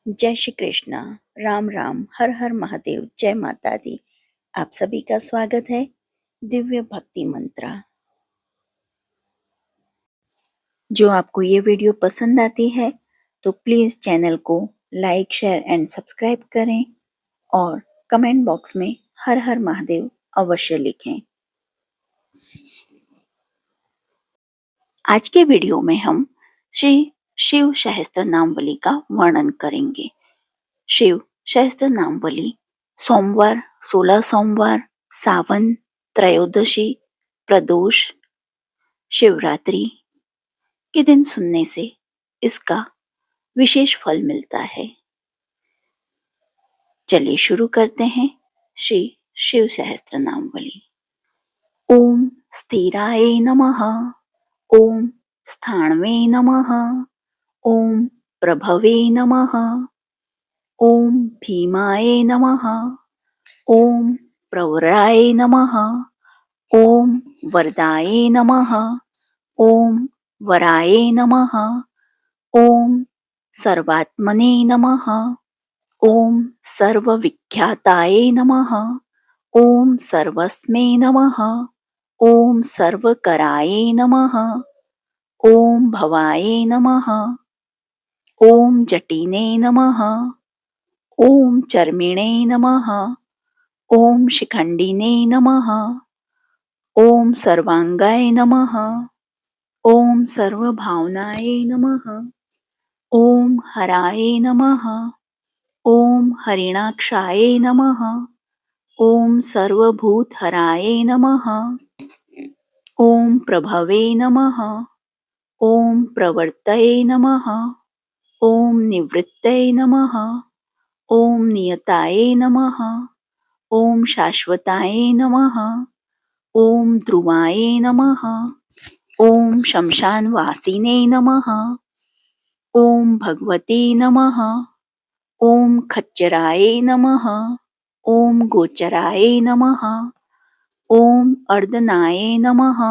जय श्री कृष्ण। राम राम, हर हर महादेव, जय माता दी। आप सभी का स्वागत है दिव्य भक्ति मंत्र। जो आपको ये वीडियो पसंद आती है तो प्लीज चैनल को लाइक, शेयर एंड सब्सक्राइब करें और कमेंट बॉक्स में हर हर महादेव अवश्य लिखें। आज के वीडियो में हम श्री शिव सहस्त्र नामवली का वर्णन करेंगे। शिव सहस्त्र नामवली सोमवार, 16 सोमवार, सावन, त्रयोदशी, प्रदोष, शिवरात्रि के दिन सुनने से इसका विशेष फल मिलता है। चलिए शुरू करते हैं श्री शिव सहस्त्र नामवली। ओम स्थिराय नमः, ओम स्थाणवे नमः, ओम प्रभवे नमः, ओम भीमाय नमः, ओम प्रवराय नमः, ओम वरदाय नमः, ओम वराय नमः, ओम सर्वात्मने नमः, ओम सर्वविख्याताय नमः, ओम सर्वस्मै नमः, ओम सर्वकराय नमः, ओम भवाय नमः, ओम जटिने नमः, ओम चर्मिणे नमः, ओम शिखंडिने नमः, ओम सर्वांगाय नमः, ओम सर्वभावनाय नमः, ओम हराय नमः, ओम हरिणाक्षाय नमः, ओम सर्वभूतहराय नमः, ओम प्रभवे नमः, ओम प्रवर्तये नमः, ओम निवृत्तये नमः, ओम नियताय नमः, ओम शाश्वताय नमः, ओम ध्रुवाय नमः, ओम शमशानवासिने नमः, ओम भगवते नमः, ओम खच्चराय नमः, ओम गोचराय नमः, ओम अर्दनाय नमः,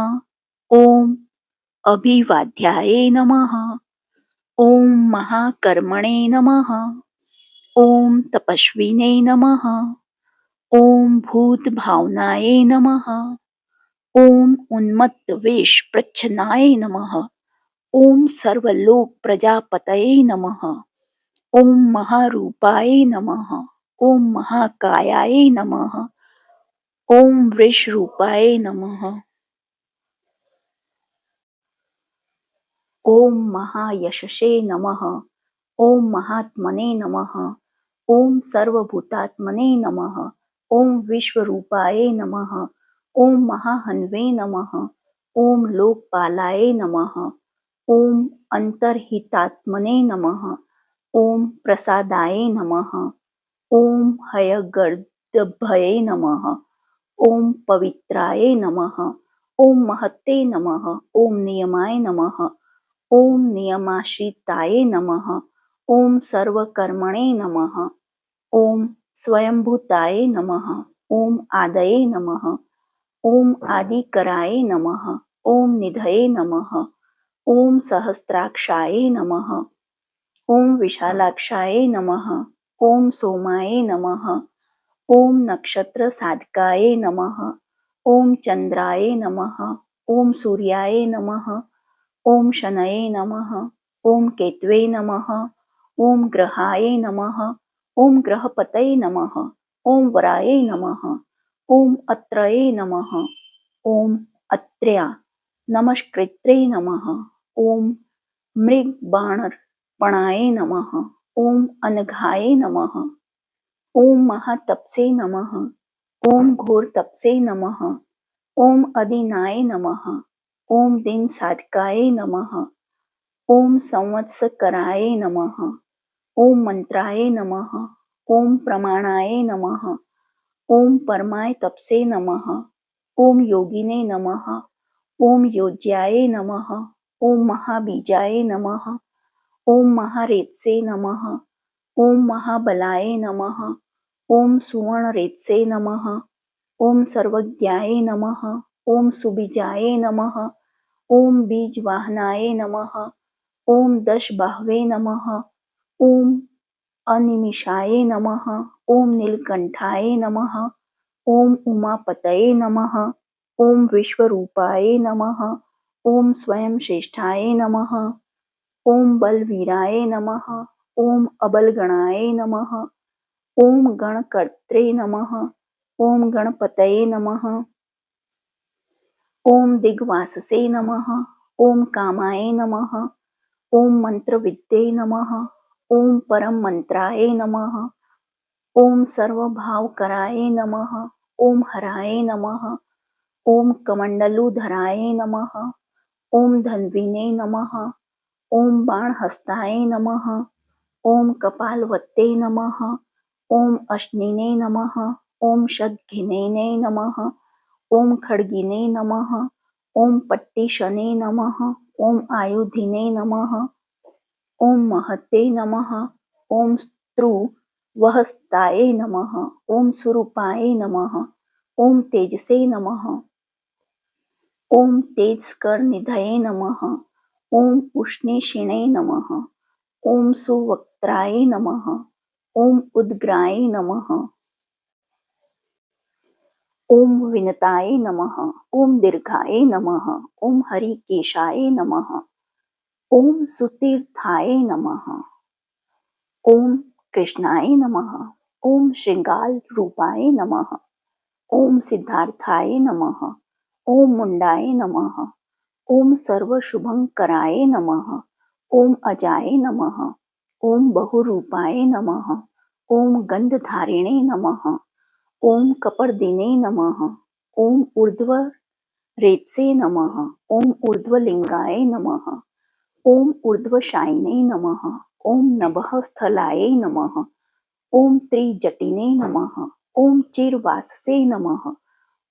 ओम अभिवाद्याय नमः, ओम महाकर्मणे नमः, ओम तपस्विने नमः, ओम भूत भावनाय नमः, ओम उन्मत्त वेश प्रच्छन्नाय नमः, ओम सर्वलोक प्रजापतये नमः, ओम महारूपाय नमः, ओम महाकायाय नमः, ओम वृषरूपाय नमः, ओम महायशसे नमः, ओम महात्मने नमः, ओम सर्वभूतात्मने नमः, ओम विश्वरूपाय नमः, ओम महाहन्वे नमः, ओम लोकपालाय नमः, ओम अंतर्हितात्मने नमः, ओम प्रसादाय नमः, ओम हयगर्दभये नमः, ओम पवित्राय नमः, ओम महते नमः, ओम नियमाय नमः, ओम नियमाश्रिताय नमः, ओम सर्वकर्मणे नमः, ओम स्वयंभूताय नमः, ओम आदये नमः, ओम आदिकराय नमः, ओम निधये नमः, ओम सहस्राक्षाय नमः, ओम विशालाक्षाय नमः, ओम सोमाय नमः, ओम नक्षत्र साधकाय नमः, ओम चंद्राय नमः, ओम सूर्याय नमः, ओम शनये नमः, ओम केतवे नमः, ओम ग्रहाय नमः, ओम ग्रहपतये नमः, ओम वराय नमः, ओम अत्रये नमः, ओम अत्र्या नमस्कृत्रे नमः, ओम मृगबाणर्पणाय नमः, ओम अनघाय नमः, ओम महातपसे नमः, ओम घोर तपसे नमः, ओम अदिनाय नमः, ओम दिन साधकाय नमः, ओम संवत्सकराय नमः, ओम मंत्राय नमः, ओम प्रमाणाय नमः, ओम परमाय तपसे नमः, ओम योगिने नमः, ओम योज्याय नमः, ओम महाबीजाय नमः, ओम महारेतसे नमः, ओम महाबलाय नमः, ओम सुवर्णरेतसे नमः, ओम सर्वज्ञाय नमः, ओम सुबीजाय नमः, ओम बीजवाहनाय नमः, ओम दशबाहवे नमः, ओम अनिमिषाय नमः। ॐ नीलकण्ठाय नमः। ॐ उमापतये नमः। ॐ विश्वरूपाय नमः। ॐ स्वयं श्रेष्ठाय नमः। ॐ बलवीराय नमः। ॐ अबलगणाय नमः। ॐ गणकर्त्रे नमः। ॐ गणपतये नमः। ॐ दिग्वाससे नमः। ॐ कामाय नमः। ॐ मंत्रविद्ये नमः। ॐ परम मंत्राय नमः। ॐ सर्वभावकराय नमः। ॐ हराय नमः। ॐ कमण्डलुधराय नमः। ॐ धन्विने नमः। ॐ बाणहस्ताय नमः। ॐ कपालवत्ते नमः। ॐ अश्निने नमः। ॐ शतघ्निने नमः। ॐ खड्गिने नमः। ॐ पट्टिशने नमः। ॐ आयुधिने नमः। ॐ महते नमः। ॐ स्त्रुवहस्ताय नमः। ॐ स्वरूपाय नमः। ॐ तेजसे नमः। ॐ तेजस्करनिधये नमः। ॐ उष्णेशिणे नमः। ॐ सुवक्त्राय नमः। ॐ उद्ग्राय नमः। ॐ विनताय नमः। ॐ दीर्घाय नमः। ॐ हरिकेशाय नमः। ॐ सुतीर्थाय नमः। ॐ कृष्णाय नमः। ॐ श्रृंगार नमः। ॐ सिद्धार्थाय नमः। ॐ मुंडाय नमः। ॐ सर्वशुभंकराय नमः। ॐ अजाय नमः। ॐ बहुरूपाय नमः। ॐ गंधधारिणे नमः। ॐ कपर्दिने नमः। ॐ ऊर्ध्वरेतसे नमः। ॐ ऊर्ध्वलिंगाय नमः। ॐ ऊर्ध्वशायिने नमः। ॐ नभःस्थलाय नमः। ॐ त्रिजटिने नमः। ॐ चिरवाससे नमः।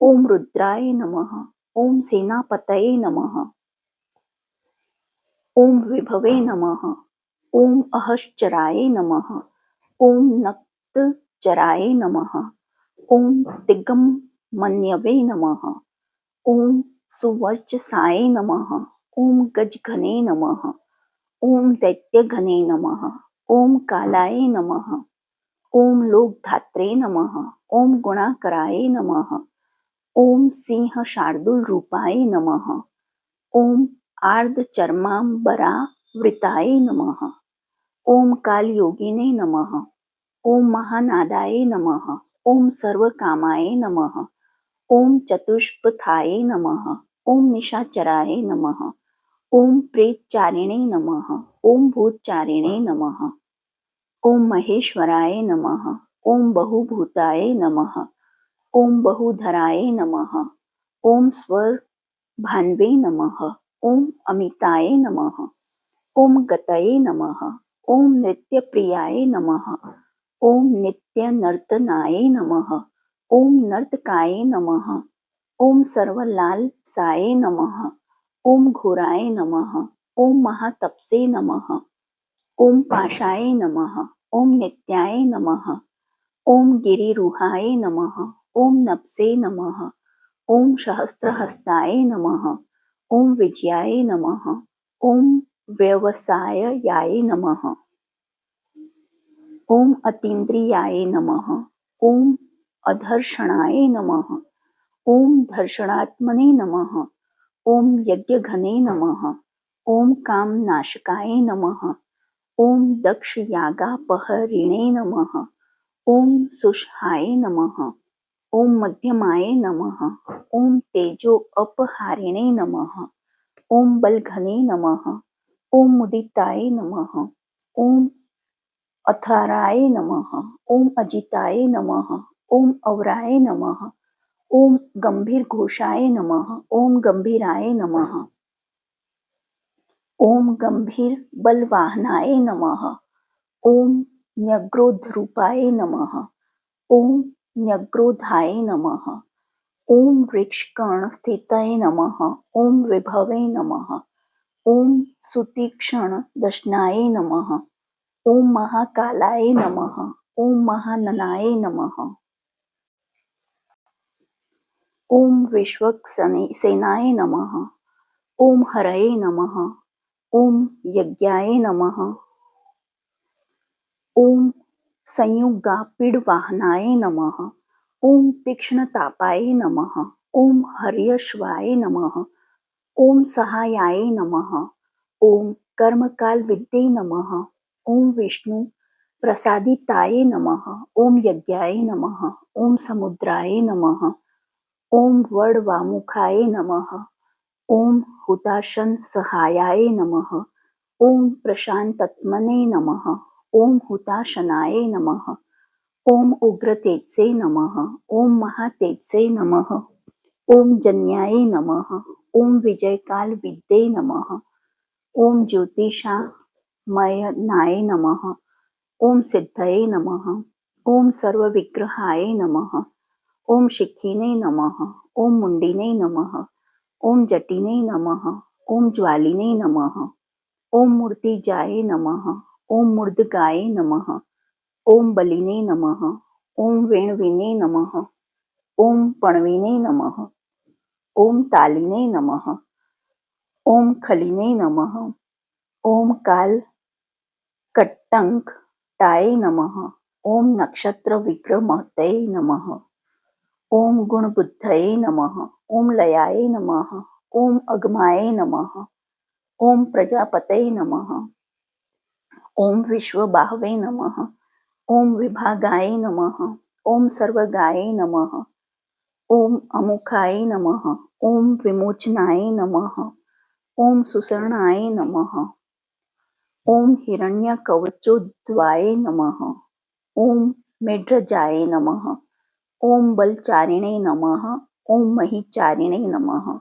ॐ रुद्राय नमः। ॐ सेनापतये नमः। ॐ विभवे नमः। ॐ अहश्चराय नमः। ॐ नक्तचराय नमः। ॐ तिग्मन्यवे नमः। ॐ सुवर्चसाय नमः। ॐ गजघने नमः। ॐ दैत्यघने नमः। ॐ कालाय नमः। ॐ लोकधात्रे नमः। ॐ गुणाकराय नमः। ॐ सिंहशार्दूलरूपाय नमः। ॐ आर्धचर्माम्बरावृताय नमः। ॐ कालयोगिने नमः। ॐ महानादाय नमः। ॐ सर्वकामाय नमः। ॐ चतुष्पथाय नमः। ॐ निशाचराय नमः। ॐ प्रेतचारिणे नमः। ॐ भूतचारिणे नमः। ॐ महेश्वराय नमः। ॐ बहुभूताय नमः। ॐ बहुधराय नमः। ॐ स्वरभान्वे नमः। ॐ अमिताय नमः। ॐ गतये नमः। ॐ नृत्यप्रियाय नमः। ॐ नित्यनर्तनाय नमः। ॐ नर्तकाय नमः। ॐ सर्वलालसाय नमः। ॐ घोराय नमः। ॐ महातपसे नमः। ॐ पाशाय नमः। ॐ नित्याय नमः। ॐ गिरिरुहाय नमः। ॐ नपसे नमः। ॐ सहस्रहस्ताय नमः। ॐ विजयाय नमः। ॐ व्यवसायाय नमः। ॐ अतीन्द्रियाय नमः। ॐ अधर्षणाय नमः। ॐ धर्षणात्मने नमः। ॐ यज्ञघने नमः। ॐ कामनाशकाय नमः। ॐ दक्षयागापहरिणे नमः। ॐ सुषहाय नमः। ॐ मध्यमाय नमः। ॐ तेजो अपहारिणे नमः। ॐ बलघने नमः। ॐ मुदिताय नमः। ॐ अथाराय नमः। ॐ अजिताय नमः। ॐ अवराय नमः। ॐ गंभीरघोषाय नमः। ॐ गंभीराय नमः। ॐ गंभीरबलवाहनाय नमः। ॐ न्यग्रोधरूपाय नमः। ॐ न्यग्रोधाय नमः। ॐ वृक्षकर्णस्थिताय नमः। ॐ विभवे नमः। ॐ सुतीक्ष्णदर्शनाय नमः। ॐ महाकालाय नमः। ॐ महाननाय नमः। ॐ विश्वक्सेनाय नमः। ॐ हरये नमः। ॐ यज्ञाय नमः। ॐ संयुगापीडवाहनाय नमः। ओम तीक्ष्णतापाय नमः। ओम हर्यश्वाय नमः। ओम सहायाय नमः। ओम कर्मकाल विद्ये नमः। ओम विष्णु प्रसादिताय नमः। ओम यज्ञाय नमः। ओम समुद्राय नमः। ओम वडवामुखाय नमः। ओम हुताशन सहायाय नमः। ओम प्रशांतत्मने नमः। ओम हुताशनाय नमः। ओम उग्रतेजसे नमः। ओम महातेजसे नमः। ओम जन्याय नमः। ओम विजयकाल विद्ये नमः। ओम ज्योतिषामयनाय नमः। ओम सिद्धये नमः। ओम सर्वविग्रहाय नमः। ओम शिखिने नमः। ओम मुंडिने नमः। ओम जटिने नमः। ओम ज्वालिने नमः। ओम मूर्तिजाय नमः। ओम मूर्धगाय नमः। ओम बलिने नमः। ओम वेणवीने नमः। ओम पणवीने नमः। ओम तालिने नमः। ओम खलिने नमः। ओम कालकट्टंकटाय नमः। ओम नक्षत्र विक्रमहते नमः। ओम गुणबुद्धये नमः। ओम लयाय नमः। ओम अगमाय नमः। ओम प्रजापतये नमः। ओम विश्वबाहवे नमः। ओम विभागाय नमः। ओम सर्वगाय नमः। ओम अमुखाय नमः। ओम विमोचनाय नमः। ओम सुसरणाय नमः। ओम हिरण्यकवचोद्भवाय नमः। ओम मेढ्रजाय नमः। ओम बलचारिणे नमः। ओम महिचारिणे नमः।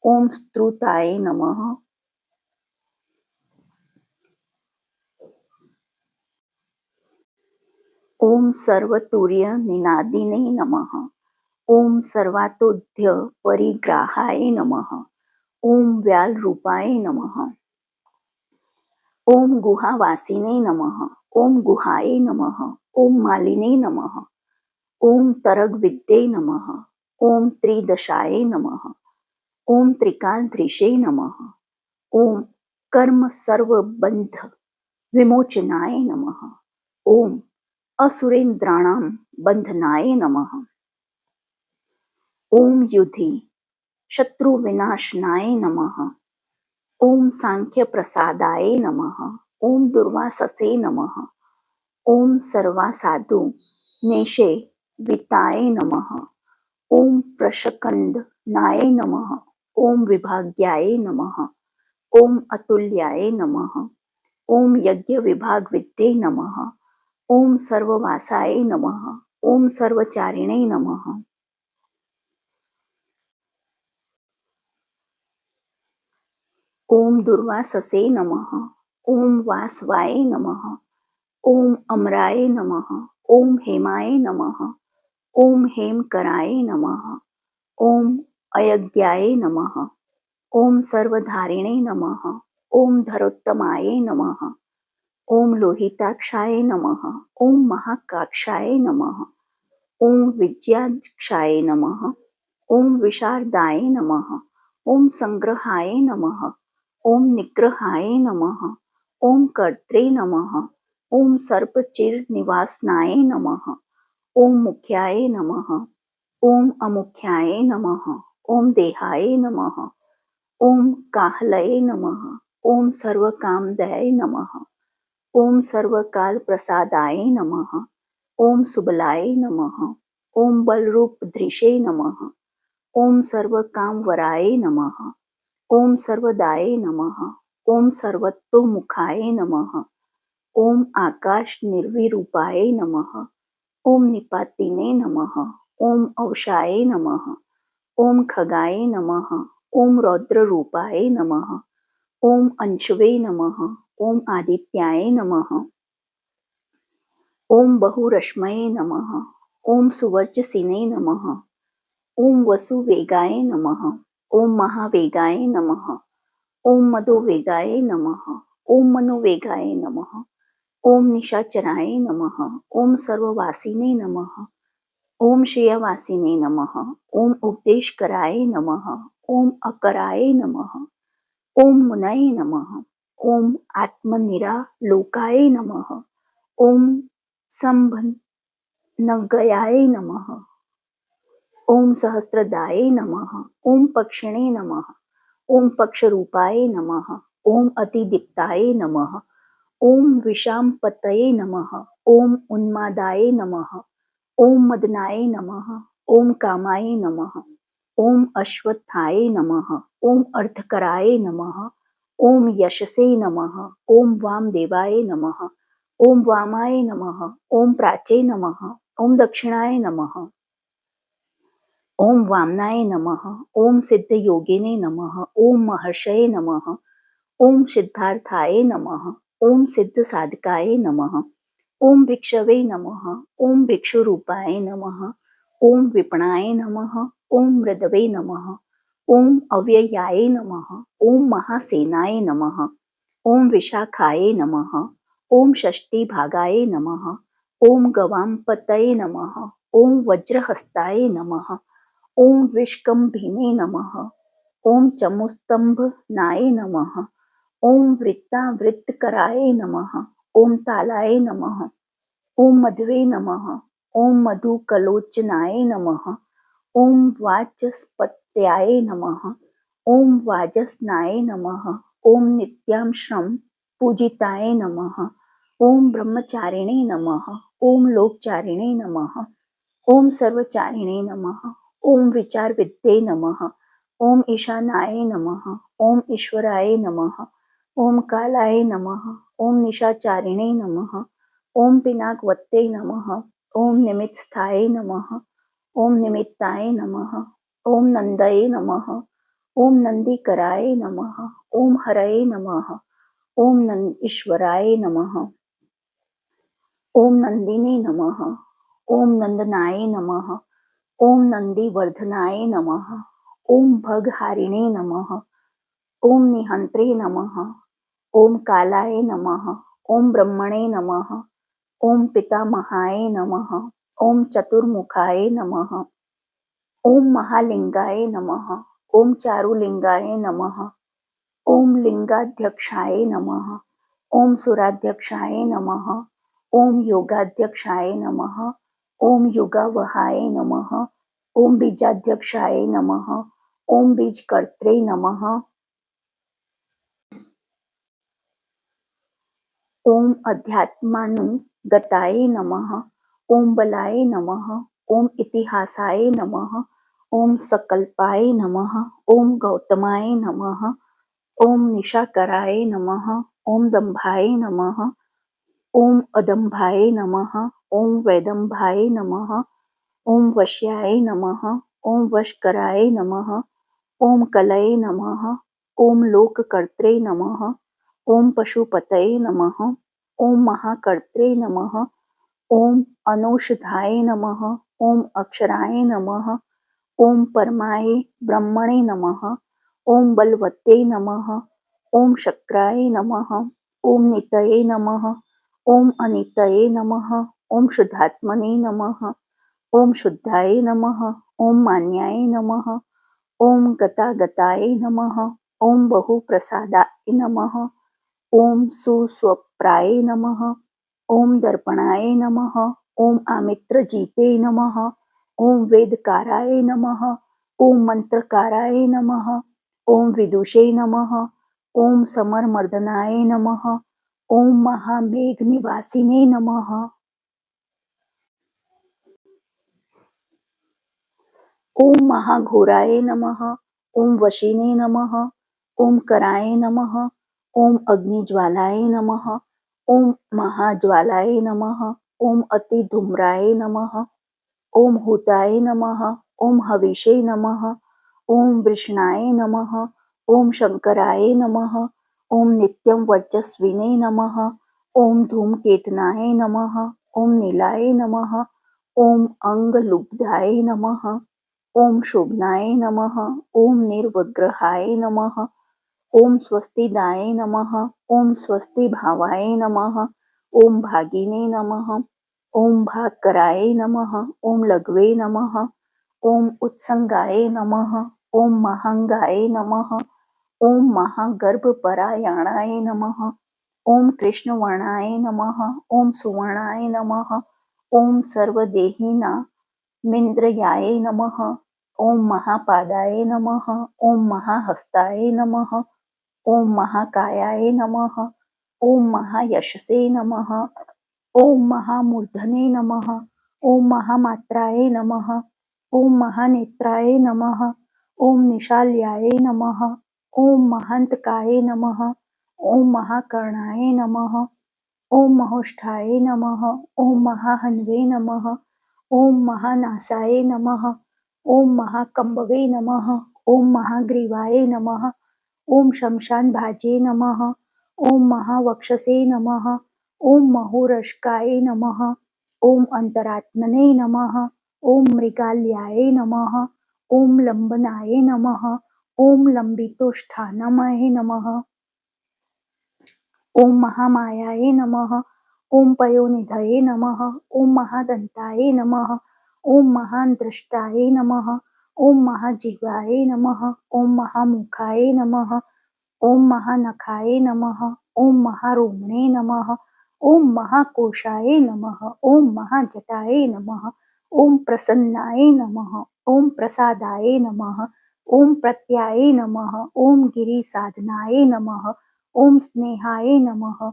ओम स्तुताय नमः। ओम सर्वतुर्य निनादिने नमः। ओम सर्वातोध्य परिग्राहाय नमः। ओम व्याल रूपाय नमः। ओम गुहावासिने नमः। ओम गुहाय नमः। ओम मालिने नमः। ओम तरगविद्ये नमः। ओम त्रिदशाय नमः। ओम त्रिकालधृषे नमः। ओम कर्म सर्वबंध विमोचनाय नमः। ओम असुरेन्द्राणां बंधनाय नमः। ओम युधि शत्रुविनाशनाय नमः। ओम सांख्य प्रसादाय नमः। ओम दुर्वाससे नमः। ओम सर्वासाधु नेशे विताय नमः। ओम प्रशकंदनाय नमः। ओम विभाग्याय नमः। ओम अतुल्याय नमः। ओम यज्ञ विभाग विद्ये नमः। ओम सर्ववासाय नमः। ओम सर्वचारिणे नमः। ओम दुर्वाससे नमः। ओम वासवाय नमः। ओम अमराय नमः। ओम हेमाय नमः। ओम हेमकराय नमः। ओम अयज्ञाय नमः। ओम सर्वधारिणे नमः। ओम धरोत्तमाय नमः। ओम लोहिताक्षाय नमः। ओम महाकाक्षाय नमः। ओम विज्ञाक्षाय नमः। ओम विशारदाय नमः। ओम संग्रहाय नमः। ओम निग्रहाय नमः। ओम कर्त्रे नमः। ओम सर्पचिरनिवासनाय नमः। ओम मुख्याय नमः। ओम अमुख्याय नमः। ओम देहाय नमः। ओम काहलये नमः। ओम सर्वकामदये नमः। ओम सर्वकालप्रसादाय नमः। ओम सुबलाय नमः। ओम बलरूपधृषे नमः। ओम सर्वकामवराय नमः। ओम सर्वदाय नमः। ओम सर्वतोमुखाय नमः। ओम आकाश निर्विरूपाय नमः। ओम निपातिने नमः। ओम अवशाय नमः। ओम खगाय नमः। ओम रौद्ररूपाय नमः। ओम अंशवे नमः। ओम आदित्याय नमः। ओम बहुरश्मये नमः। ओम सुवर्चसिने नमः। ओम वसुवेगाय नमः। ओम महावेगाय नमः। ओम मदोवेगाय नमः। ओम मनोवेगाय नमः। ओम निशाचराय नमः। ओम सर्ववासिने नमः। ओम श्रेयवासिने नमः। ओम उपदेशकराय नमः। ओम अकराय नमः। ओम मुनये नमः। ओम आत्मनिरालोकाय नमः। ओम संभनगयाय नमः। ओम सहस्त्रदाय नमः। ओम पक्षिणे नमः। ओम पक्षरूपाय नमः। ओम अतिदीप्ताय नमः। ओम विशाम्पतये नमः। ओम उन्मादाय नमः। ओम मदनाय नमः। ओम कामाय नमः। ओम अश्वत्थाय नमः। ओम अर्थकराय नमः। ओम यशसे नमः। ओम वामदेवाय नमः। ओम वामाय नमः। ओम प्राचे नमः। ओम दक्षिणाय नमः। ओम वामनाय नमः। ओम सिद्धयोगिने नमः। ओम महर्षये नमः। ओम सिद्धार्थाय नमः। ओम सिद्धसाधकाय नमः। ओम भिक्षवे नमः। ओम भिक्षुरूपाय नमः। ओम विपणाय नमः। ओम मृदवे नमः। ओम अव्ययाय नमः। ओम महासेनाय नमः। ओम विशाखाय नमः। ओम षष्टिभागाय नमः। ओम गवाम्पतये नमः। ओम वज्रहस्ताय नमः। ओम विष्कम्भिने नमः। ओम चमुस्तंभनाय नमः। ओम वृत्तावृत्तकराय नमः। ओम तालाय नमः। ओम मध्वे नमः। ओम मधुकलोचनाय नमः। ओम वाचस्पत्याय नमः। ओम वाजस्नाय नमः। ओम नित्यां श्रम पूजिताय नमः। ओम ब्रह्मचारिणे नमः। ओम लोकचारिणे नमः। ओम सर्वचारिणे नमः। ओम विचारविद्ये नमः। ओम ईशानाय नमः। ओम ईश्वराय नमः। ओम कालाय नमः। ओम निशाचारिणे नमः। ओम पिनाकवत्ते नमः। ओम निमित्स्थाय नमः। ओम निमित्ताय नमः। ओम नंदये नमः। ओम नंदीकराय नमः। ओम हरये नमः। ओम ईश्वराय नमः। ओम नंदिने नमः। ओम नंदनाय नमः। ओम नंदीवर्धनाय नमः। ओम भगहारिणे नमः। ओम निहंत्रे नमः। ओम कालाय नमः। ओम ब्रह्मणे नमः। ओम पितामहाय नमः। ओम चतुर्मुखाय नमः। ओम महालिंगाय नमः। ओम चारुलिंगाय नमः। ओम लिंगाध्यक्षाय नमः। ओम सुराध्यक्षाय नमः। ओम योगाध्यक्षाय नमः। ओम युगावहाय नमः। ओम बीजाध्यक्षाय नमः। ओम बीजकर्त्रे नमः। ओम अध्यात्मानुगताय नमः। ओम बलाय नमः। ओम इतिहासाय नमः। ओम सकल्पाय नमः। ओम गौतमाय नमः। ओम निशाकराय नमः। ओम दंभाय नमः। ओम अदंभाय नमः। ओम वैदंभाय नमः। ओम वश्याय नमः। ओम वशकराय नमः। ओम कलये नमः। ओम लोककर्त्रे नमः। ओम पशुपतये नमः। ओम महाकर्त्रे नमः। ओम अनौषधाय नमः। ओम अक्षराय नमः। ओम परमाय ब्रह्मणे नमः। ओम बलवते नमः। ओम शक्राय नमः। ओम नितये नमः। ओम अनितये नमः। ओम शुद्धात्मने नमः। ओम शुद्धाय नमः। ओम मान्याय नमः। ओम गतागताय नमः। ओम बहुप्रसादाय नमः। ओम सुस्वप्राय नमः। ओम दर्पणाय नमः। ओम आमित्रजीते नमः। ओम वेदकाराय नमः। ओम मंत्रकाराय नमः। ओम विदुषे नमः। ओम समरमर्दनाय नमः। ओम महामेघनिवासिने नमः। ओम महाघोराय नमः। ओम वशिने नमः। ओम कराय नमः। ओम अग्निज्वालाय नमः। ओम महाज्वालाय नमः। ओम अतिधूम्राय नमः। ओम हुताय नमः। ओम हविषे नमः। ओम वृषणाय नमः। ओम शंकराय नमः। ओम नित्यं वर्चस्विने नमः। ओम धूमकेतनाय नमः। ओम नीलाय नमः। ओम अंगलुब्धाय नमः। ओम शोभनाय नमः। ओम निर्वग्रहाय नमः। ओम स्वस्तिदाय नमः। ओम स्वस्तिभावाय नमः। ओम भागिने नमः। ओम भागकराय नमः। ओम लघवे नमः। ओम उत्संगाय नमः। ओम महांगाय नमः। ओम महागर्भपरायणाय नमः। ओम कृष्णवर्णाय नमः। ओम सुवर्णाय नमः। ओम सर्वदेहिनामिन्द्रियाय नमः। ओम महापादाय नमः। ओम महाहस्ताय नमः। ओम महाकायाय नमः। ओम महायशसे नमः। ओम महामूर्धने नमः। ओम महामात्राय नमः। ओम महानेत्राय नमः। ओम निशाल्याय नमः। ओम महान्तकाय नमः। ओम महाकर्णाय नमः। ओम महोष्ठाय नमः। ओम महाहन्वे नमः। ओम महानासाय नमः। ओम महाकंबवे नमः। ओम महाग्रीवाय नमः। ओम शमशानभाजे नमः। ओम महावक्षसे नमः। ओम महोरष्काय नमः। ओम अंतरात्मने नमः। ओम मृगाल्याय नमः। ओम लंबनाय नमः। ओम लंबितोष्ठानमय नमः। ओम महामायाय नमः। ओम पयोनिधये नमः। ओम महादन्ताय नमः। ओम महानदृष्टाय नमः। ओम महाजिह्वाय नमः। ओम महामुखाय नमः। ओम महानखाय नमः। ओम महारोमणे नमः। ओम महाकोशाय नमः। ओम महाजटाय नमः। ओम प्रसन्नाय नमः। ओम प्रसादाय नमः। ओम प्रत्याय नमः। ओम गिरिसाधनाय नमः। ओम स्नेहाय नमः।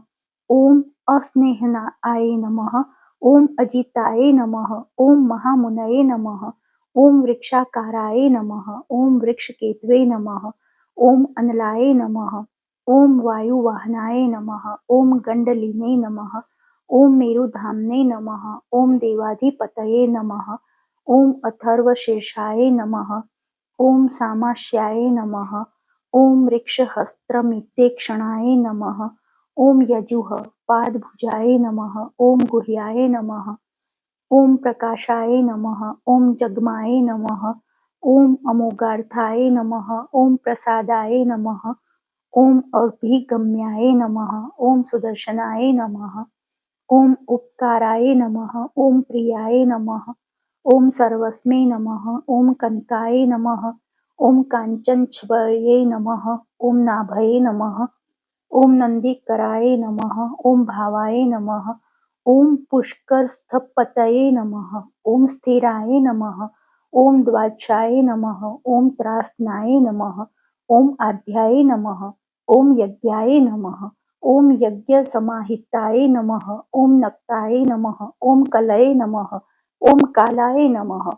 ओम अस्नेहनाय नमः। ओम अजिताय नमः। ओम महामुनये नमः। ओम वृक्षाकाराय नमः। ओम वृक्षकेतवे नमः। ओम अनलाय नमः। ओम वायुवाहनाय नमः। ओम गंडलिने नमः। ओम मेरुधाम्ने नमः। ओम देवाधिपतये नमः। ओम अथर्वशीर्षाय नमः। ओम सामाश्याय नमः। ओम वृक्षहस्त्रमित्यक्षणाय नमः। ओम यजुः पादभुजाय नमः। ओम गुह्याय नमः। ओम प्रकाशाय नमः। ओम जगमाय नमः। ओम अमोघार्थाय नमः। ओम प्रसादाय नमः। ओम अभिगम्याय नमः। ओम सुदर्शनाय नमः। ओम उपकाराय नमः। ओम प्रियाय नमः। ओम सर्वस्मै नमः। ओम कनकाय नमः। ओम काञ्चनच्छवये नमः। ओम नाभये नमः। ओम नंदीकराय नमः। ओम भावाय नमः। ओम पुष्करस्थपतये नमः। ओम स्थिराय नमः। ओम द्वादशाय नमः। ओम त्रासनाय नमः। ओम आध्याय नमः। ओम यज्ञाय नमः। ओम यज्ञसमाहिताय नमः। ओम नक्ताय नमः। ओम कलये नमः। ओम कालाय नमः।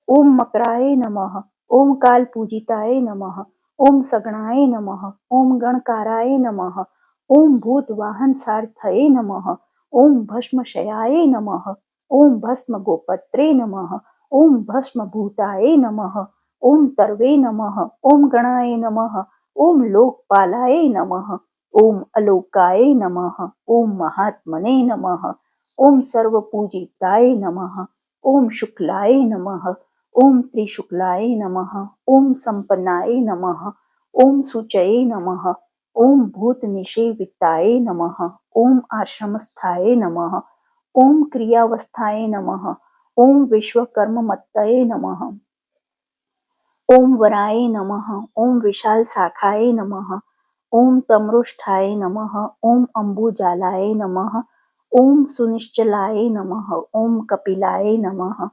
ओम मकराय नमः। ओम कालपूजिताय नमः। ओम सगणाय नमः। ओम गणकाराय नमः। ओम भूतवाहनसारथये नमः। ओम भस्मशयाय नमः। ओम भस्मगोपत्रे नमः। ओम भस्मभूताय नमः। ओम तर्वे नमः। ओम गणाय नमः। ओम लोकपालाय नमः। ओम अलोकाय नमः। ओम महात्मने नमः। ओम सर्वपूजिताय नमः। ओम शुक्लाय नमः। ओम त्रिशुक्लाय नमः। ओम संपन्नाय नमः। ओम शुचये नमः। ओम भूतनिषेविताय नमः। ओम आश्रमस्थाय नमः। ओम क्रियावस्थाय नमः। ओम विश्वकर्ममत्तये नमः। ओम वराय नमः। ओम विशाल शाखाय नमः। ओम तमरुष्ठाय नमः। ओम अम्बुजालाय नमः। ओम सुनिश्चलाय नमः। ओम कपिलाय नमः।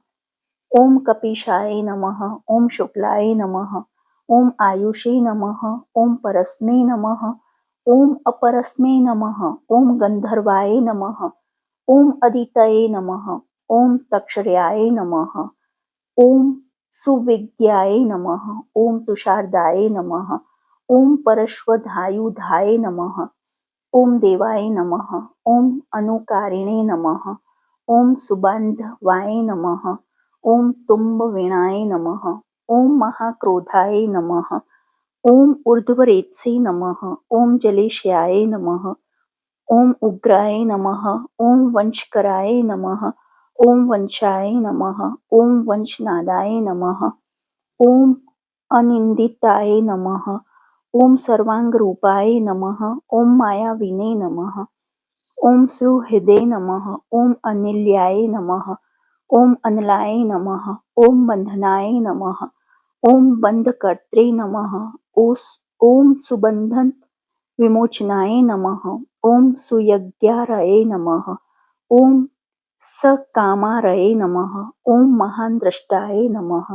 ओम कपीशाय नमः। ओम शुक्लाय नमः। ओम आयुषे नमः। ओम परस्मै नमः। ओम अपरस्मै नमः। ओम गंधर्वाय नमः। ओम अदितये नमः। ओम तक्षर्याय नमः। ओम सुविज्ञाय नमः। ओम तुषारदाय नमः। ओम परश्वधायुधाय नमः। ओम देवाय नमः। ओम अनुकारिणे नमः। ओम सुबन्धवाय नमः। ओम तुम्बवीणाय नमः। ओम महाक्रोधाय नमः। ओम ऊर्ध्वरेतसे नमः। ओम जलेशयाय नमः। ओम उग्राय नमः। ओम वंशकराय नमः। ओम वंशाय नमः। ओम वंशनादाय नमः। ओम अनिंदिताय नमः। ओम सर्वांगरूपाय नमः। ओम मायाविने नमः। ओम सुहृदे नमः। ओम अनिल्याय नमः। ओम अनलाय नमः। ओम बंधनाय नमः। ओम बंधकर्त्रे नमः। ओम सुबंधन विमोचनाय नमः। ओम सुयज्ञारये नमः। ओम सकामारये नमः। ओम महानद्रष्टाय नमः।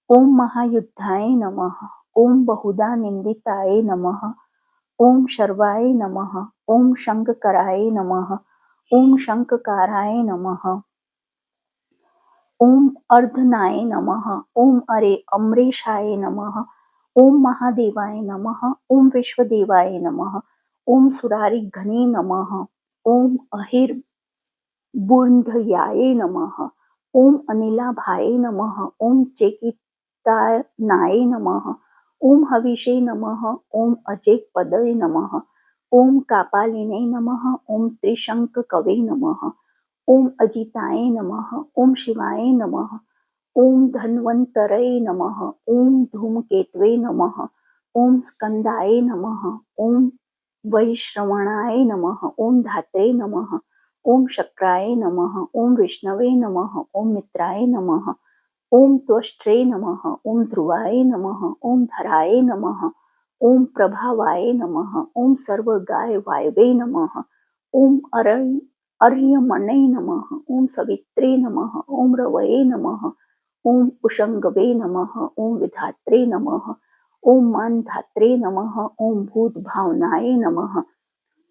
ओम महायुद्धाय नमः। ओम बहुधा निंदिताय नमः। ओम शर्वाय नमः। ओम शंखकराय नमः। ओम शंखकाराय नमः। ओम अर्धनाय नमः। ओम अमरेशाय नमः। ओम महादेवाय नमः। ओम विश्वदेवाय नमः। ओम सुरारिघ्ने नमः। ओम अहिर्बुंधयाय नमः। ओम अनिलाभाय नमः। ओम चेकितानाय नमः। ओम हविषे नमः। ओम अजेकपदये नमः। ओम कापालिने नमः। ओम त्रिशंककवे नमः। ओम अजिताय नमः। ओम शिवाय नमः। ओम धन्वन्तरये नमः। ओम धूमकेतवे नमः। ओम स्कंदाय नमः। ओम वैश्रवणाय नमः। ओम धात्रे नमः। ओम शक्राय नमः। ओम विष्णवे नमः। ओम मित्राय नमः। ओम त्वष्ट्रे नमः। ओम ध्रुवाय नमः। ओम धराय नमः। ओम प्रभावाय नमः। ओम सर्वगाय वायवे नमः। ओम अर्यमणे नमः। ओम सवित्रे नमः। ओम रवये नमः। ओम उषंगवे नमः। ओम विधात्रे नमः। ओम मानधात्रे नमः। ओम भूतभावनाय नमः।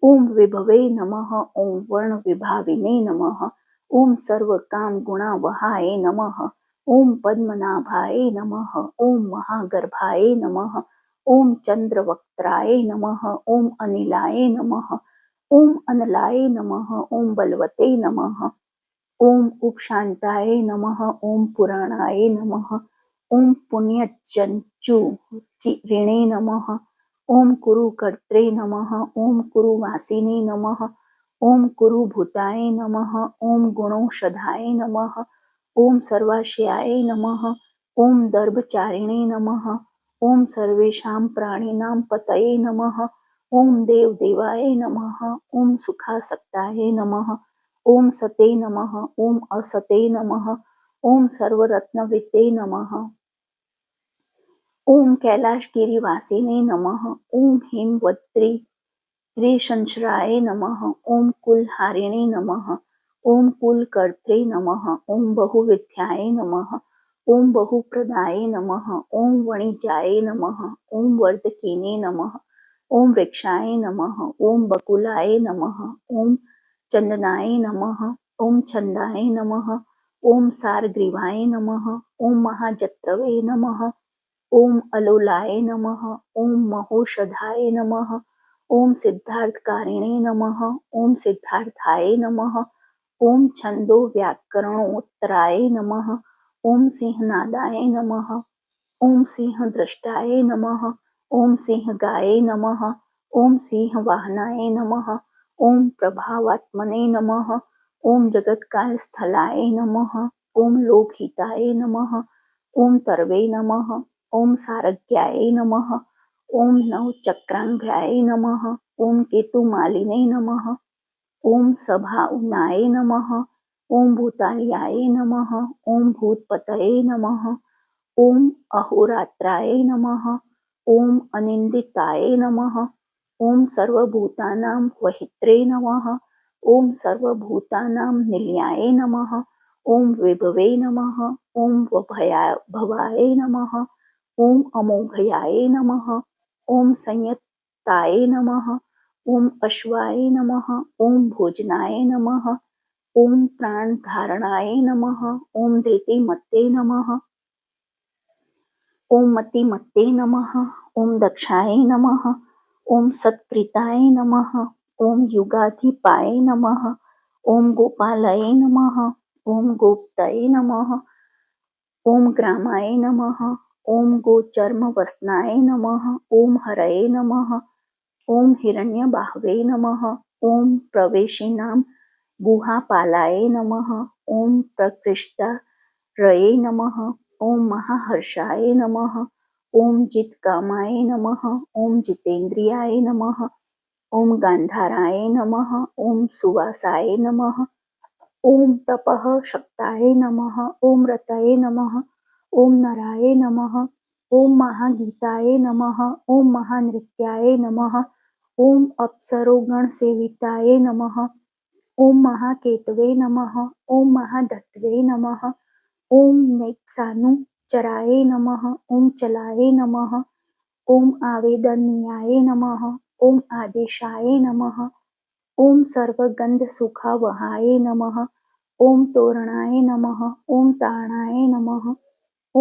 ओम विभवे नमः। ओम वर्ण विभाविने नमः। ओम सर्वकाम गुणावहाय नमः। ओम पद्मनाभाय नमः। ओम महागर्भाय नमः। ओम चंद्रवक्त्राय नमः। ओम अनिलाय नमः। ओम अनलाय नमः। ओम बलवते नमः। ओम उपशांताय नमः। ओम पुराणाय नमः। ओम पुण्यचंचु ऋणे नमः। ओम कुरुकर्त्रे नमः। ओम कुरुवासिने नमः। ओम कुरुभूताय नमः। ओम गुणौषधाय नमः। ओम सर्वाशयाय नमः। ओम दर्भचारिणे नमः। ओम सर्वेषां प्राणिनां पतये नमः। ओम देवदेवाय नमः। ओम सुखासक्ताय नमः। ओम सते नमः। ओम असते नमः। ओम सर्वरत्नविते नमः। ओम कैलाशगिरिवासिने नमः। ओम हिमवद्री ह्रीशंश्राय नमः। ओम कुलहारिणे नमः। ओम कुलकर्त्रे नमः। ओम बहुविद्याय नमः। ओम बहुप्रदाय नमः। ओम वणिजाय नमः। ओम वर्धकीने नमः। ओम वृक्षाय नमः। ओम बकुलाय नमः। ओम चंदनाय नमः। ओम छंदाय नमः। ओम सारग्रीवाय नमः। ओम महाजत्रवे नमः। ओम अलोलाय नमः। ओम महोषधाय नमः। ओम सिद्धार्थकारिणे नमः। ओम सिद्धार्थाय नमः। ओम छंदो व्याकरणोत्तराय नमः। ओम सिंहनादाय नमः। ओम सिंहद्रष्टाय नमः। ओम सिंहगाय नमः। ओम सिंहवाहनाय नमः। ओम प्रभावात्मने नमः। ओम जगत्कालस्थलाय नमः। ओम लोकहिताय नमः। ओम तरवे नमः। ओम सारज्ञाय नमः। ओम नवचक्रांगाय नमः। ओम केतुमालिने नमः। ओम सभाउनाय नमः। ओम भूताल्याय नमः। ओम भूतपतये नमः। ओम अहोरात्राय नमः। ओम अनिंदिताय नमः। ओम सर्वभूतानां वहित्रे नमः। ओम सर्वभूतानां निलयाय नमः। ओम विभवे नमः। ओम भवाय नमः। ओम अमोघयाय नमः। ओम संयत्ताय नमः। ओम अश्वाय नमः। ओम भोजनाय नमः। ओम प्राणधारणाय नमः। ओम धृतिमते नमः। ओम मतिमते नमः। ओम दक्षाय नमः। ओम सत्कृताय नमः। ओम युगाधिपाय नमः। ओम गोपालये नमः। ओम गोप्तये नमः। ओम ग्रामाय नमः। ओम गोचर्मवसनाय नमः। ओम हरये नमः। ओम हिरण्यबाहवे नमः। ओम प्रवेशिनां गुहापालाय नमः। ओम प्रकृष्टारये नमः। ओम महाहर्षाय नमः। ओम जितकामाय नमः। ओम जितेन्द्रियाय नमः। ओम गांधाराय नमः। ओम सुवासाय नमः। ओम तपः शक्ताय नमः। ओम रतये नमः। ओम नराय नमः। ओम महागीताय नमः। ओम महानृत्याय नमः। ॐ अप्सरोगणसेविताय नमः। ॐ महाकेतवे नमः। ॐ महाधत्वे नमः। ॐ नैक्सानुचराय नमः। ॐ चलाय नमः। ॐ आवेदनीयाय नमः। ॐ आदेशाय नमः। ॐ सर्वगन्धसुखावहाय नमः। ॐ तोरणाय नमः। ॐ तारणाय नमः।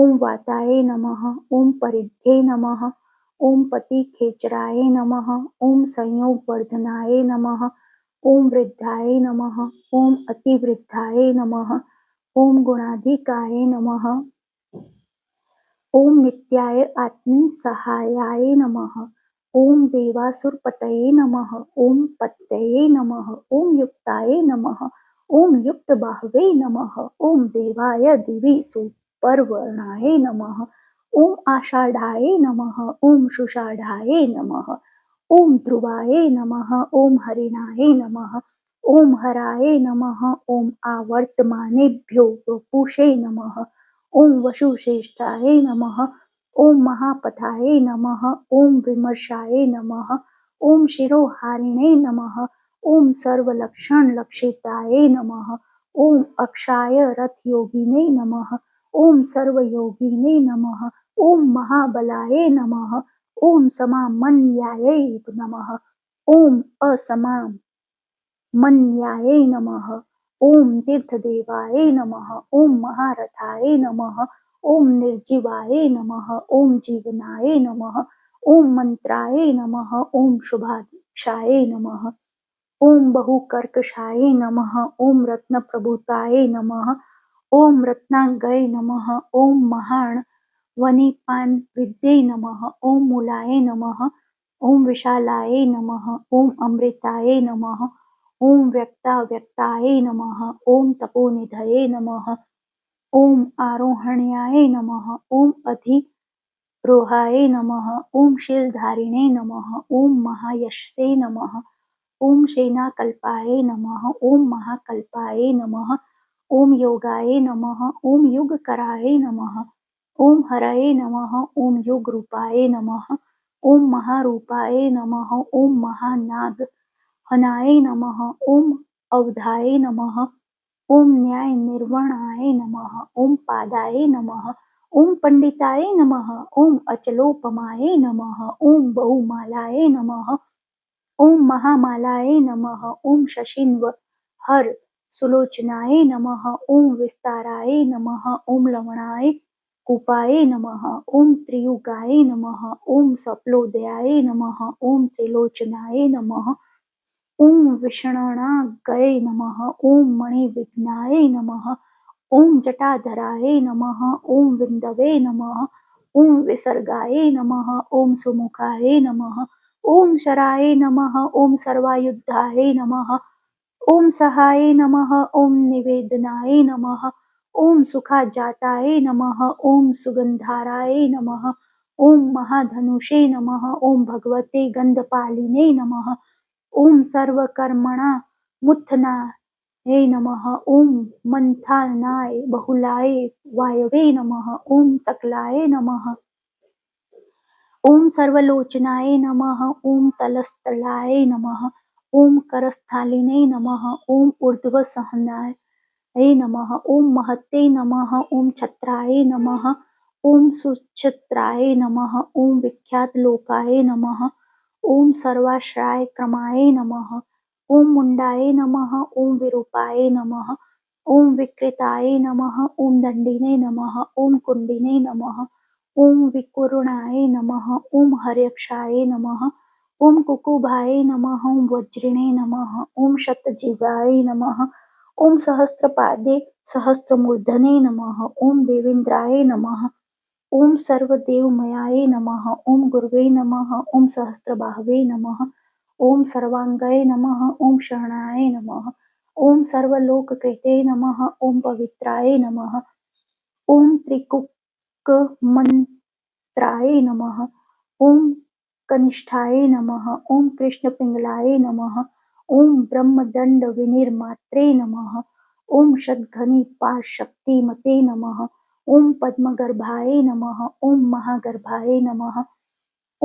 ॐ वाताय नमः। ॐ परिध्ये नमः। ॐ पतिखेचराय नमः। ॐ संयोगवर्धनाय नमः। ॐ वृद्धाय नमः। ॐ अतिवृद्धाय नमः। ॐ गुणाधिकाय नमः। ॐ नित्याय आत्मसहायाय नमः। ॐ देवासुरपतये नमः। ॐ पतये नमः। ॐ युक्ताय नमः। ॐ युक्तबाहवे नमः। ॐ देवाय दिवि सुपर्वणाय नमः। ॐ आषाढाय नमः। ॐ सुषाढाय नमः। ॐ ध्रुवाय नमः। ॐ हरिणाय नमः। ॐ हराय नमः। ॐ आवर्तमानेभ्यो वपुषे नमः। ॐ वसुश्रेष्ठाय नमः। ॐ महापथाय नमः। ॐ विमर्शाय नमः। ॐ शिरोहारिणे नमः। ॐ सर्वलक्षणलक्षिताय नमः। ॐ अक्षाय रथयोगिने नमः। ॐ सर्वयोगिने नमः। ॐ महाबलाय नमः। ॐ समामन्याय नमः। ॐ असमामन्याय नमः। ॐ तीर्थदेवाय नमः। ॐ महारथाय नमः। ॐ निर्जीवाय नमः। ॐ जीवनाय नमः। ॐ मंत्राय नमः। ॐ शुभाक्षाय नमः। ॐ बहुकर्कशाय नमः। ॐ रत्नप्रभूताय नमः। ॐ रत्नांगय नमः। ॐ महाणवनिपाणविद्ये नमः। ॐ मूलाय नमः। ॐ विशालाय नमः। ॐ अमृताय नमः। ॐ व्यक्ताव्यक्ताय नमः। ॐ तपोनिधये नमः। ॐ आरोहण्याय नमः। ॐ अधिरोहाय नमः। ॐ शीलधारिणे नमः। ॐ महायशसे नमः। ॐ सेनाकल्पाय नमः। ॐ महाकल्पाय नमः। ॐ योगाय नमः। ॐ युगकराय नमः। ॐ हरये नमः। ॐ योगरूपाय नमः। ॐ महारूपाय नमः। ॐ महानागहनाय नमः। ॐ अवधाय नमः। ॐ न्यायनिर्वणाय नमः। ॐ पादाय नमः। ॐ पंडिताय नमः। ॐ अचलोपमाय नमः। ॐ बहुमालाय नमः। ॐ महामालाय नमः। ॐ शशीन्वहर सुलोचनाय नमः। ॐ विस्ताराय नमः। ॐ लवणाय कूपाय नमः। ॐ त्रियुगाय नमः। ॐ सप्लोदयाय नमः। ॐ त्रिलोचनाय नमः। ॐ विषण्णागये नमः। ॐ मणिविघ्नाय नमः। ॐ जटाधराय नमः। ॐ विन्दवे नमः। ॐ विसर्गाय नमः। ॐ सुमुखाय नमः। ॐ शराय नमः। ॐ सर्वायुधाय नमः। ॐ सहाय नमः। ॐ निवेदनाय नमः। ॐ सुखाजाताय नमः। ॐ सुगन्धाराय नमः। ॐ महाधनुषे नमः। ॐ भगवते गन्धपालिने नमः। ॐ सर्वकर्मणामुत्थानाय नमः। ॐ मन्थानाय बहुलाय वायवे नमः। ॐ सकलाय नमः। ॐ सर्वलोचनाय नमः। ॐ तलस्थलाय नमः। ॐ करस्थालिने नमः। ॐ ऊर्ध्वसहनाय नमः। ॐ महते नमः। ॐ छत्राय नमः। ॐ सुच्छत्राय नमः। ॐ विख्यातलोकाय नमः। ॐ सर्वाश्रयक्रमाय नमः। ॐ मुण्डाय नमः। ॐ विरूपाय नमः। ॐ विकृताय नमः। ॐ दण्डिने नमः। ॐ कुण्डिने नमः। ॐ विकुरुणाय नमः। ॐ हर्यक्षाय नमः। ॐ कुकुभाय नमः। ॐ वज्रिणे नमः। ॐ शतजिह्वाय नमः। ॐ सहस्रपादे सहस्रमूर्धने नमः। ॐ देवेन्द्राय नमः। ॐ सर्वदेवमयाय नमः। ॐ गुरवे नमः। ॐ सहस्रबाहवे नमः। ॐ सर्वाङ्गाय नमः। ॐ शरणाय नमः। ॐ सर्वलोककृते नमः। ॐ पवित्राय नमः। ॐ त्रिकुक्कमन्त्राय नमः। ॐ कनिष्ठाय नमः। ॐ कृष्णपिङ्गलाय नमः। ॐ ब्रह्मदण्डविनिर्मात्रे नमः। ॐ षड्घनिपाशक्तिमते नमः। ॐ पद्मगर्भाय नमः। ॐ महागर्भाय नमः।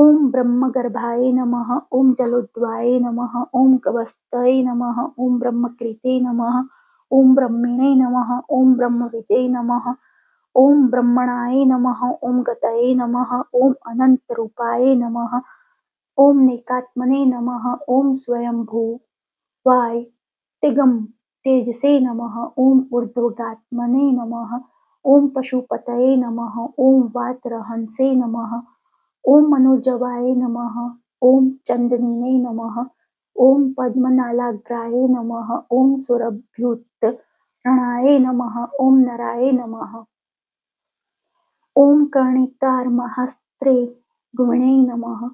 ॐ ब्रह्मगर्भाय नमः। ॐ जलोद्वाय नमः। ॐ कवस्तये नमः। ॐ ब्रह्मकृते नमः। ॐ ब्रह्मिणे नमः। ॐ ब्रह्मविदे नमः। ॐ ब्रह्मणाय नमः। ॐ गतये नमः। ॐ अनन्तरूपाय नमः। ॐ नेकात्मने नमः। ॐ स्वयंभुवाय तिगं तेजसे नमः। ॐ ऊर्ध्वगात्मने नमः। ॐ पशुपतये नमः। ॐ वातरहंसे नमः। ॐ मनोजवाय नमः। ॐ चंदनिने नमः। ॐ पद्मनालाग्राय नमः। ॐ सुरभ्युत्तरणाय नमः। ॐ नराय नमः। ॐ कर्णिकारमहास्त्रे गुणे नमः।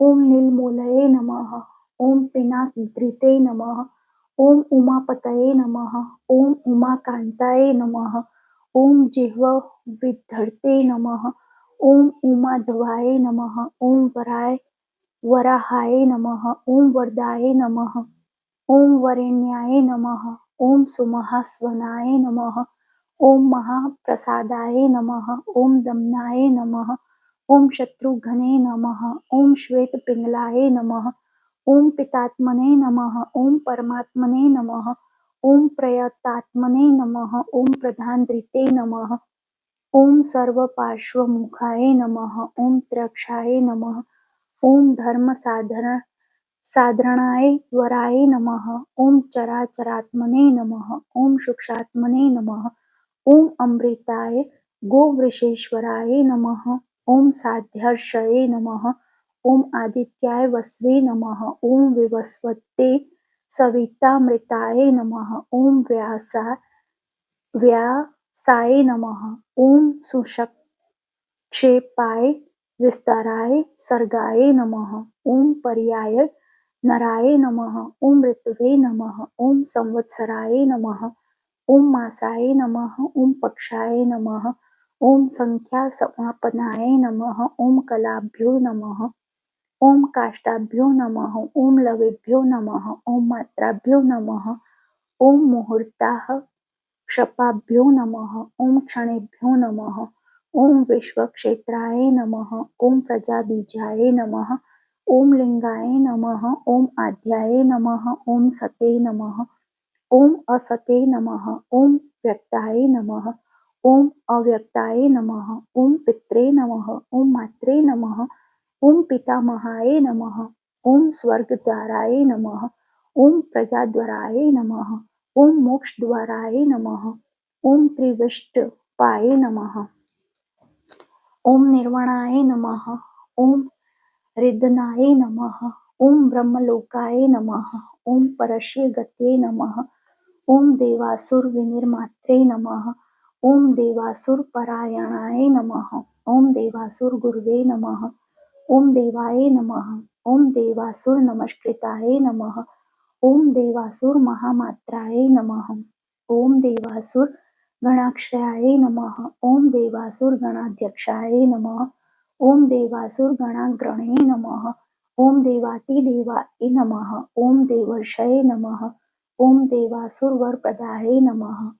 ॐ नीलमूलये नमः। ॐ पिनाकधृते नमः। ॐ उमापतये नमः। ॐ उमाकान्ताय नमः। ॐ जिह्वविद्धर्ते नमः। ॐ उमाधवाय नमः। ॐ वराहाय नमः। ॐ वरदाय नमः। ॐ वरेण्याय नमः। ॐ सुमहास्वनाय नमः। ॐ महाप्रसादाय नमः। ॐ दमनाय नमः। ॐ शत्रुघ्ने नमः। ॐ श्वेतपिङ्गलाय नमः। ॐ पितात्मने नमः। ॐ परमात्मने नमः। ॐ प्रयतात्मने नमः। ॐ प्रधानधृते नमः। ॐ सर्वपार्श्वमुखाय नमः। ॐ त्रयक्षाय नमः। ॐ धर्मसाधनाय वराय नमः। ॐ चराचरात्मने नमः। ॐ सूक्ष्मात्मने नमः। ॐ अमृताय गोवृषेश्वराय नमः। ॐ साध्यर्षये नमः। ॐ आदित्याय वस्वे नमः। ॐ विवस्वते सवितामृताय नमः। ॐ व्यासाय नमः। ॐ सुषक्षेपाय विस्ताराय सर्गाय नमः। ॐ पर्याय नराय नमः। ॐ ऋतवे नमः। ॐ संवत्सराय नमः। ॐ मासाय नमः। ॐ पक्षाय नमः। ॐ संख्यासमापनाय नमः। ॐ कलाभ्यो नमः। ॐ काष्ठाभ्यो नमः। ॐ लवेभ्यो नमः। ॐ मात्राभ्यो नमः। ॐ मुहूर्ताः क्षपाभ्यो नमः। ॐ क्षणेभ्यो नमः। ॐ विश्वक्षेत्राय नमः। ॐ प्रजाबीजाय नमः। ॐ लिंगाय नमः। ॐ आद्याय नमः। ॐ सते नमः। ॐ असते नमः। ॐ व्यक्ताय नमः। ॐ अव्यक्ताय नमः। ॐ पित्रे नमः। ॐ मात्रे नमः। ॐ पितामहाय नमः। ॐ स्वर्गद्वाराय नमः। ॐ प्रजाद्वाराय नमः। ॐ मोक्षद्वाराय नमः। ॐ त्रिविष्टपाय नमः। ॐ निर्वाणाय नमः। ॐ रिदनाय नमः। ॐ ब्रह्मलोकाय नमः। ॐ परस्य गतये नमः। ॐ देवासुरविनिर्मात्रे नमः। ॐ देवासुरपरायणाय नमः। ॐ देवासुरगुरवे नमः। ॐ देवाय नमः। ॐ देवासुरनमस्कृताय नमः। ॐ देवासुरमहामात्राय नमः। ॐ देवासुरगणाक्षराय नमः। ॐ देवासुरगणाध्यक्षाय नमः। ॐ देवासुरगणाग्रणे नमः। ॐ देवातिदेवाय नमः। ॐ देवर्षये नमः। ॐ देवासुरवरप्रदाय नमः।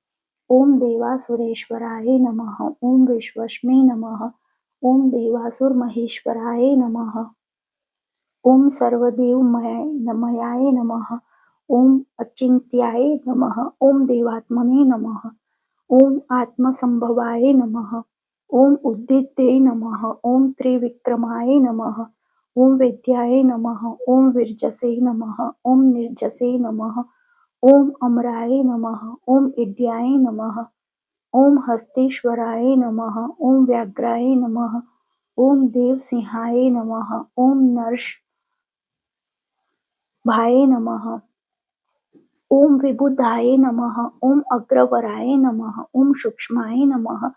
ॐ देवासुरेश्वराय नमः। ॐ विश्वस्मै नमः। ॐ देवासुरमहेश्वराय नमः। ॐ सर्वदेवमयाय नमः। ॐ अचिन्त्याय नमः। ॐ देवात्मने नमः। ॐ आत्मसंभवाय नमः। ॐ उद्दित्ये नमः। ॐ त्रिविक्रमाय नमः। ॐ वेद्याय नमः। ॐ विरजसे नमः। ॐ निर्जसे नमः। ॐ अमराय नमः। ॐ इड्याय नमः। ॐ हस्तेश्वराय नमः। ॐ व्याघ्राय नमः। ॐ देवसिंहाय नमः। ॐ नरषभाय नमः। ॐ विबुधाय नमः। ॐ अग्रवराय नमः। ॐ सूक्ष्माय नमः।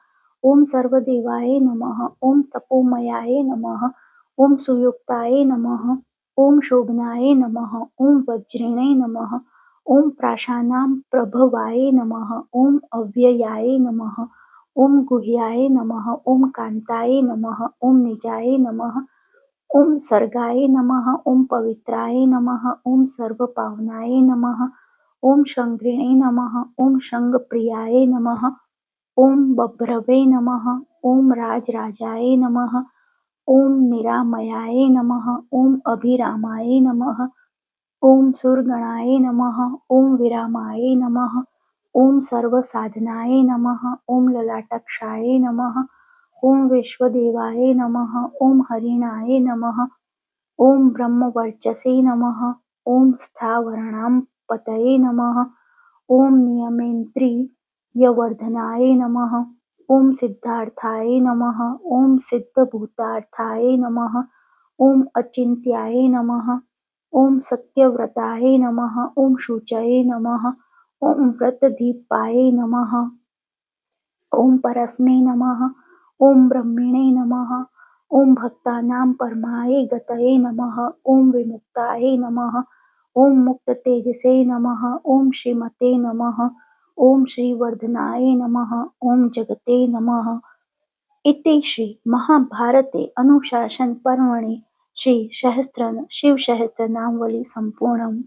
ॐ सर्वदेवाय नमः। ॐ तपोमयाय नमः। ॐ सुयुक्ताय नमः। ॐ शोभनाय नमः। ॐ वज्रिणे नमः। ॐ प्राशानां प्रभवाय नमः। ॐ अव्ययाय नमः। ॐ गुह्याय नमः। ॐ कान्ताय नमः। ॐ निजाय नमः। ॐ सर्गाय नमः। ॐ पवित्राय नमः। ॐ सर्वपावनाय नमः। ॐ शङ्करिणे नमः। ॐ शङ्खप्रियाय नमः। ॐ बभ्रवे नमः। ॐ राजराजाय नमः। ॐ निरामयाय नमः। ॐ अभिरामाय नमः। ॐ सुरगणाय नमः। ॐ विरामाय नमः। ॐ सर्वसाधनाय नमः। ॐ ललाटाक्षाय नमः। ॐ विश्वदेवाय नमः। ॐ हरिणाय नमः। ॐ ब्रह्मवर्चसे नमः। ॐ स्थावराणां पतये नमः। ॐ नियमेन्द्रियवर्धनाय नमः। ॐ सिद्धार्थाय नमः। ॐ सिद्धभूतार्थाय नमः। ॐ अचिन्त्याय नमः। ॐ सत्यव्रताय नमः। ॐ शुचये नमः। ॐ व्रतदीपाय नमः। ॐ परस्मै नमः। ॐ ब्रह्मणे नमः। ॐ भक्तानां परमाय गतये नमः। ॐ विमुक्ताय नमः। ॐ मुक्ततेजसे नमः। ॐ श्रीमते नमः। ॐ श्रीवर्धनाय नमः। ॐ जगते नमः। इति श्री महाभारते अनुशासन पर्वणि श्री शिवसहस्रनामावली सम्पूर्णम्।